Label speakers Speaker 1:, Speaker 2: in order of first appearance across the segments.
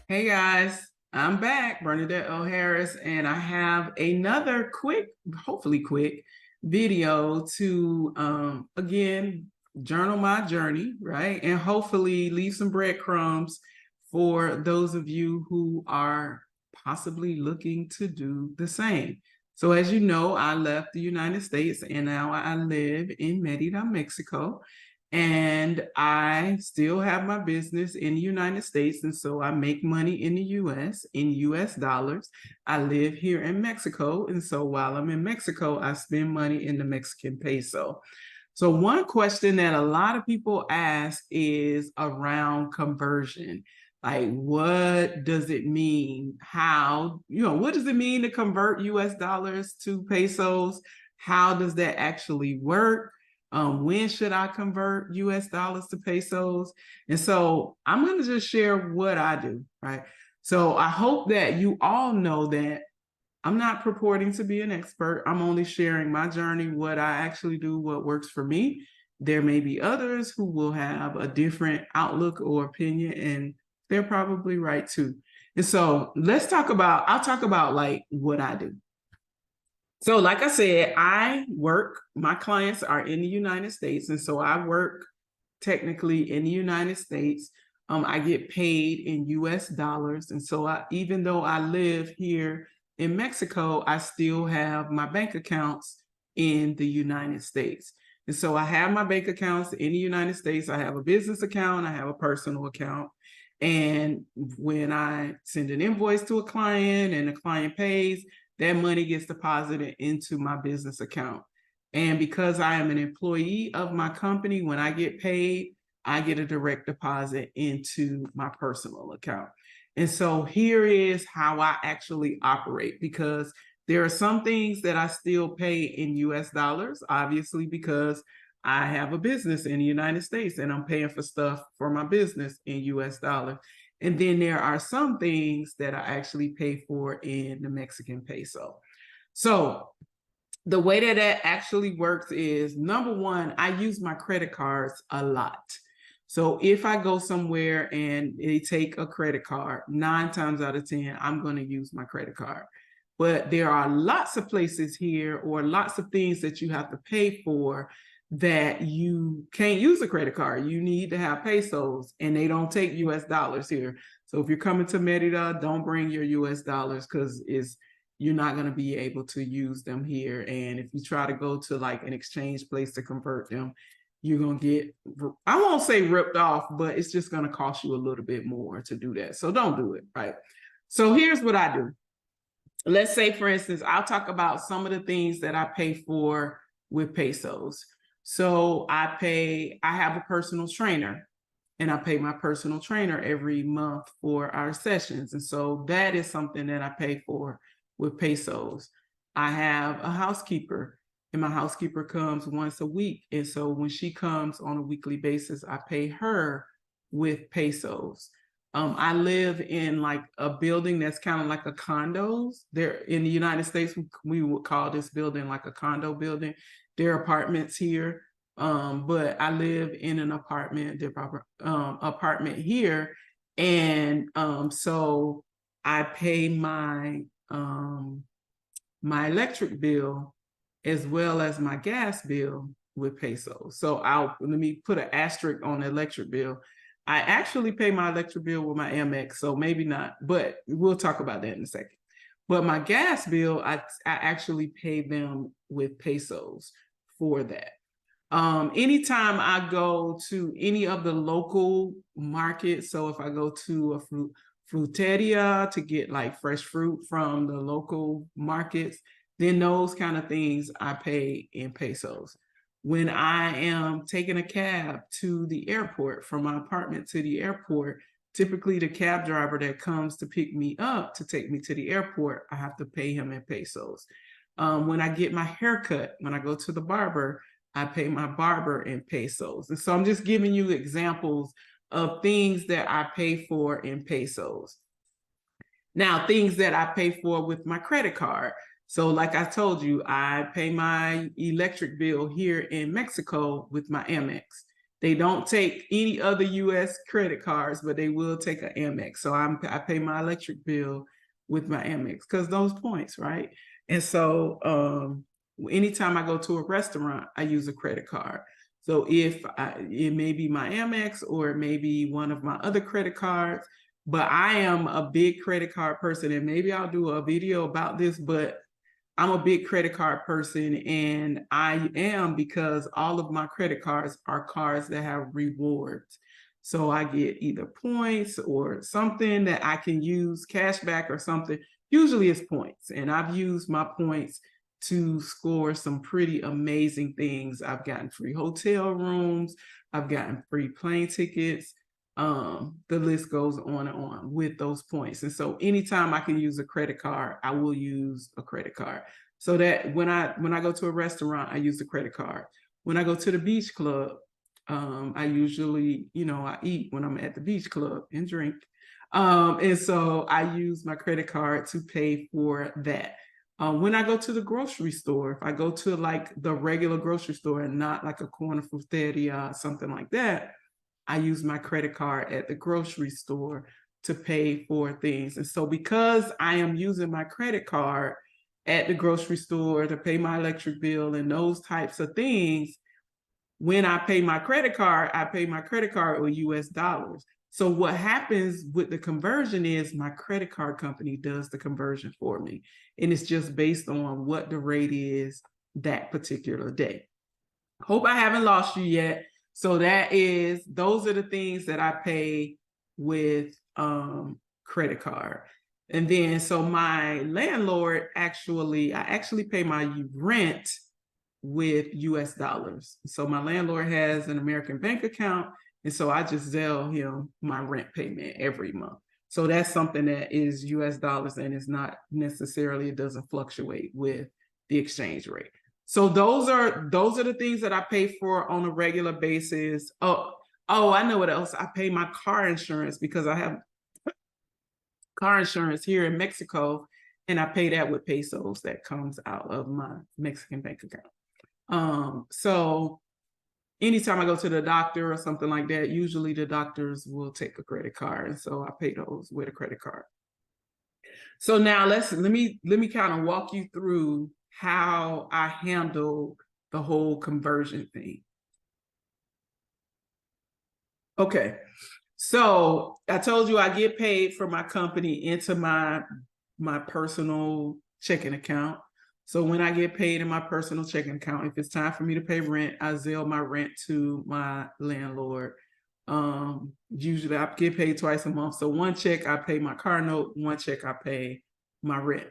Speaker 1: Hey guys, I'm back, Bernadette O'Harris, and I have another quick, hopefully quick, video to again journal my journey, right? And hopefully leave some breadcrumbs for those of you who are possibly looking to do the same. So as you know, I left the United States and now I live in Merida, Mexico. And I still have my business in the United States. And so I make money in the US, in US dollars. I live here in Mexico. And so while I'm in Mexico, I spend money in the Mexican peso. So one question that a lot of people ask is around conversion. Like, what does it mean? How, what does it mean to convert US dollars to pesos? How does that actually work? When should I convert US dollars to pesos? And so I'm going to just share what I do, right? So I hope that you all know that I'm not purporting to be an expert. I'm only sharing my journey, what I actually do, what works for me. There may be others who will have a different outlook or opinion, and they're probably right too. And so I'll talk about like what I do. So like I said, my clients are in the United States. And so I work technically in the United States. I get paid in US dollars. And so even though I live here in Mexico, I still have my bank accounts in the United States. And so I have my bank accounts in the United States. I have a business account, I have a personal account. And when I send an invoice to a client and the client pays, that money gets deposited into my business account. And because I am an employee of my company, when I get paid, I get a direct deposit into my personal account. And so here is how I actually operate, because there are some things that I still pay in US dollars, obviously, because I have a business in the United States and I'm paying for stuff for my business in US dollars. And then there are some things that I actually pay for in the Mexican peso. So the way that that actually works is, number one, I use my credit cards a lot. So if I go somewhere and they take a credit card, 9 times out of 10, I'm going to use my credit card. But there are lots of places here or lots of things that you have to pay for that you can't use a credit card. You need to have pesos, and they don't take US dollars here. So if you're coming to Merida, don't bring your US dollars, because you're not going to be able to use them here. And if you try to go to like an exchange place to convert them, you're going to get, I won't say ripped off, but it's just going to cost you a little bit more to do that. So don't do it, right? So here's what I do. Let's say, for instance, I'll talk about some of the things that I pay for with pesos. So I have a personal trainer, and I pay my personal trainer every month for our sessions. And so that is something that I pay for with pesos. I have a housekeeper, and my housekeeper comes once a week. And so when she comes on a weekly basis, I pay her with pesos. I live in like a building that's kind of like a condos. There in the United States, we would call this building like a condo building. There are apartments here, but I live in an apartment here, and so I pay my electric bill as well as my gas bill with pesos. So let me put an asterisk on the electric bill. I actually pay my electric bill with my Amex, so maybe not, but we'll talk about that in a second. But my gas bill, I actually pay them with pesos for that. Anytime I go to any of the local markets, so if I go to a fruteria to get like fresh fruit from the local markets, then those kind of things I pay in pesos. When I am taking a cab to the airport, from my apartment to the airport, typically the cab driver that comes to pick me up to take me to the airport, I have to pay him in pesos. When I get my haircut, when I go to the barber, I pay my barber in pesos. And so I'm just giving you examples of things that I pay for in pesos. Now, things that I pay for with my credit card. So like I told you, I pay my electric bill here in Mexico with my Amex. They don't take any other US credit cards, but they will take an Amex. So I pay my electric bill with my Amex because those points, right? And so anytime I go to a restaurant, I use a credit card. So it may be my Amex or it may be one of my other credit cards, but I am a big credit card person, and maybe I'll do a video about this, but I'm a big credit card person, and I am because all of my credit cards are cards that have rewards. So I get either points or something that I can use, cash back or something. Usually it's points, and I've used my points to score some pretty amazing things. I've gotten free hotel rooms, I've gotten free plane tickets. The list goes on and on with those points. And so anytime I can use a credit card, I will use a credit card. So that when I go to a restaurant, I use the credit card. When I go to the beach club, I usually, I eat when I'm at the beach club and drink. And so I use my credit card to pay for that. When I go to the grocery store, if I go to like the regular grocery store and not like a corner fruteria, something like that, I use my credit card at the grocery store to pay for things. And so because I am using my credit card at the grocery store to pay my electric bill and those types of things, when I pay my credit card, I pay my credit card with US dollars. So what happens with the conversion is my credit card company does the conversion for me. And it's just based on what the rate is that particular day. Hope I haven't lost you yet. So those are the things that I pay with credit card. And then, so my landlord I actually pay my rent with US dollars. So my landlord has an American bank account, and so I just Zelle him my rent payment every month. So that's something that is US dollars, and it's not necessarily, it doesn't fluctuate with the exchange rate. So those are the things that I pay for on a regular basis. Oh, I know what else. I pay my car insurance because I have car insurance here in Mexico, and I pay that with pesos that comes out of my Mexican bank account. So anytime I go to the doctor or something like that, usually the doctors will take a credit card, and so I pay those with a credit card. So now let me kind of walk you through how I handle the whole conversion thing. Okay, so I told you I get paid for my company into my personal checking account. So when I get paid in my personal checking account, if it's time for me to pay rent, I Zelle my rent to my landlord. Usually I get paid twice a month. So one check I pay my car note, one check I pay my rent.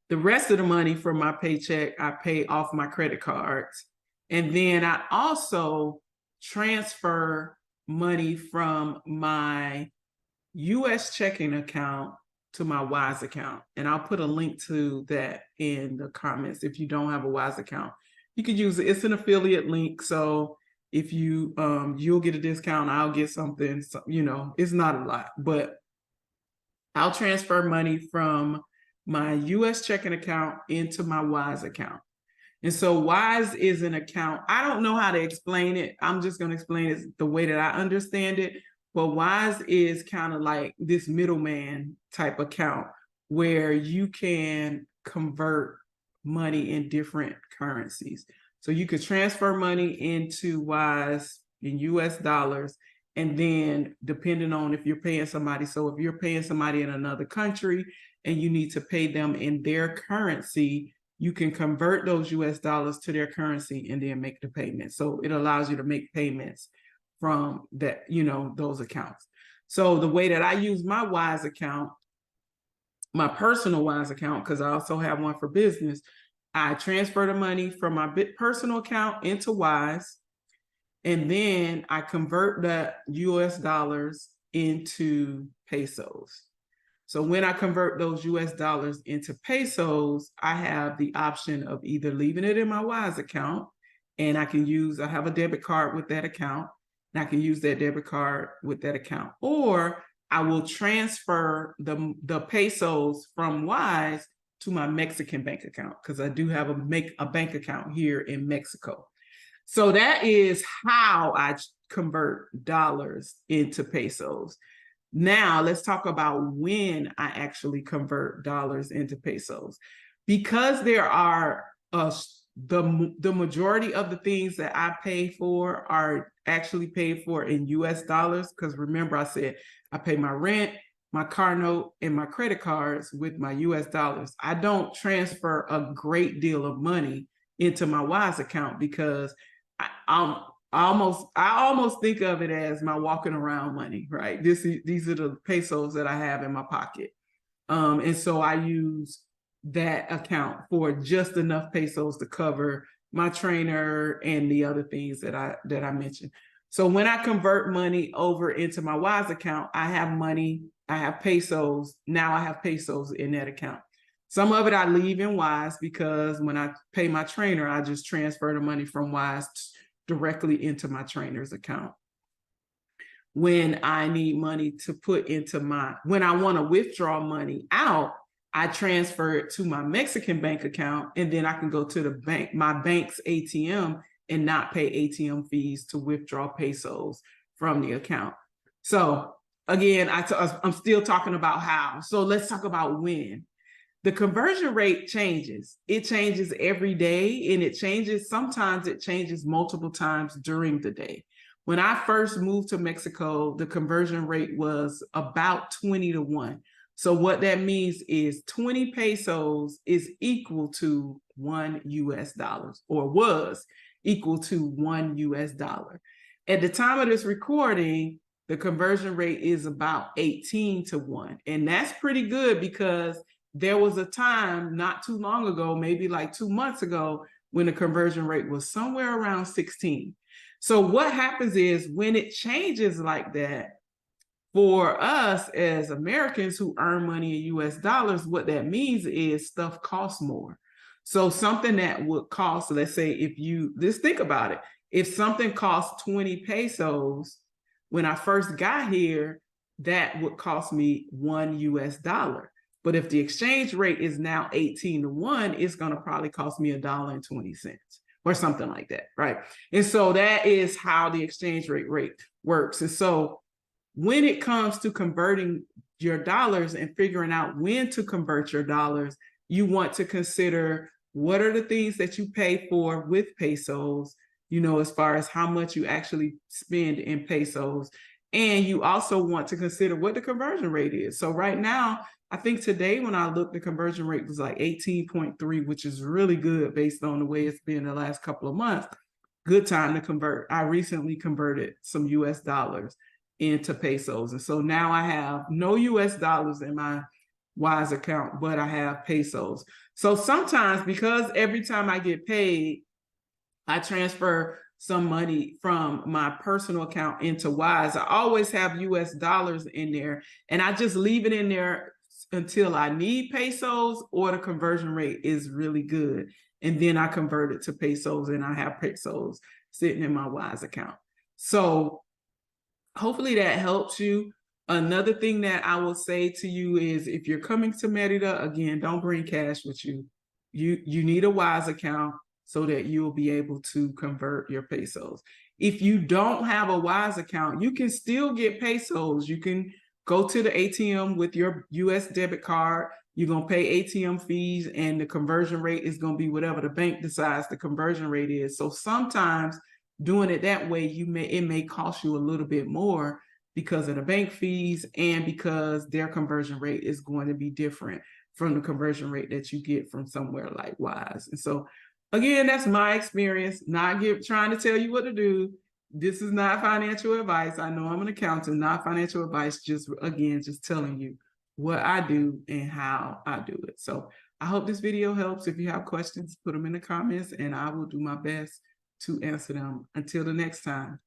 Speaker 1: The rest of the money from my paycheck, I pay off my credit cards. And then I also transfer money from my US checking account to my Wise account. And I'll put a link to that in the comments. If you don't have a Wise account, you could use it. It's an affiliate link. So if you, you'll get a discount, I'll get something, it's not a lot, but I'll transfer money from my US checking account into my Wise account. And so Wise is an account. I don't know how to explain it. I'm just going to explain it the way that I understand it. But Wise is kind of like this middleman type account where you can convert money in different currencies. So you could transfer money into Wise in US dollars, and then depending on if you're paying somebody, so if you're paying somebody in another country and you need to pay them in their currency, you can convert those US dollars to their currency and then make the payment. So it allows you to make payments from that, those accounts. So the way that I use my Wise account, my personal Wise account, because I also have one for business, I transfer the money from my personal account into Wise, and then I convert the US dollars into pesos. So when I convert those US dollars into pesos, I have the option of either leaving it in my Wise account, and I have a debit card with that account, and I can use that debit card with that account, or I will transfer the pesos from Wise to my Mexican bank account, because I do have a bank account here in Mexico. So that is how I convert dollars into pesos. Now let's talk about when I actually convert dollars into pesos. Because there are the majority of the things that I pay for are actually paid for in US dollars. Because remember, I said I pay my rent, my car note, and my credit cards with my US dollars. I don't transfer a great deal of money into my Wise account because I almost think of it as my walking around money, right? These are the pesos that I have in my pocket. And so I use that account for just enough pesos to cover my trainer and the other things that I mentioned. So when I convert money over into my Wise account, I have money, I have pesos. Now I have pesos in that account. Some of it I leave in Wise because when I pay my trainer, I just transfer the money from Wise directly into my trainer's account. When I need money to put into when I want to withdraw money out, I transfer it to my Mexican bank account, and then I can go to the bank, my bank's ATM, and not pay ATM fees to withdraw pesos from the account. So again, I'm still talking about how. So let's talk about when. The conversion rate changes. It changes every day, and it changes. Sometimes it changes multiple times during the day. When I first moved to Mexico, the conversion rate was about 20 to 1. So what that means is 20 pesos is equal to $1 US, or was equal to $1 US. At the time of this recording, the conversion rate is about 18 to 1. And that's pretty good because there was a time not too long ago, maybe like 2 months ago, when the conversion rate was somewhere around 16. So what happens is when it changes like that, for us as Americans who earn money in US dollars, what that means is stuff costs more. So something that would cost, let's say just think about it. If something costs 20 pesos, when I first got here, that would cost me $1 US. But if the exchange rate is now 18 to 1, it's going to probably cost me $1.20 or something like that, right? And so that is how the exchange rate works. And so when it comes to converting your dollars and figuring out when to convert your dollars, you want to consider what are the things that you pay for with pesos, as far as how much you actually spend in pesos. And you also want to consider what the conversion rate is. So right now, I think today when I looked, the conversion rate was like 18.3, which is really good based on the way it's been the last couple of months. Good time to convert. I recently converted some US dollars into pesos. And so now I have no US dollars in my Wise account, but I have pesos. So sometimes, because every time I get paid, I transfer some money from my personal account into Wise, I always have US dollars in there, and I just leave it in there until I need pesos or the conversion rate is really good. And then I convert it to pesos, and I have pesos sitting in my Wise account. So hopefully that helps you. Another thing that I will say to you is, if you're coming to Merida, again, don't bring cash with you. You need a Wise account so that you'll be able to convert your pesos. If you don't have a Wise account, you can still get pesos. You can go to the ATM with your US debit card. You're going to pay ATM fees, and the conversion rate is going to be whatever the bank decides the conversion rate is. So sometimes doing it that way, it may cost you a little bit more because of the bank fees and because their conversion rate is going to be different from the conversion rate that you get from somewhere like Wise. And so again, that's my experience, not trying to tell you what to do. This is not financial advice. I know I'm an accountant, not financial advice, just telling you what I do and how I do it. So I hope this video helps. If you have questions, put them in the comments and I will do my best to answer them. Until the next time.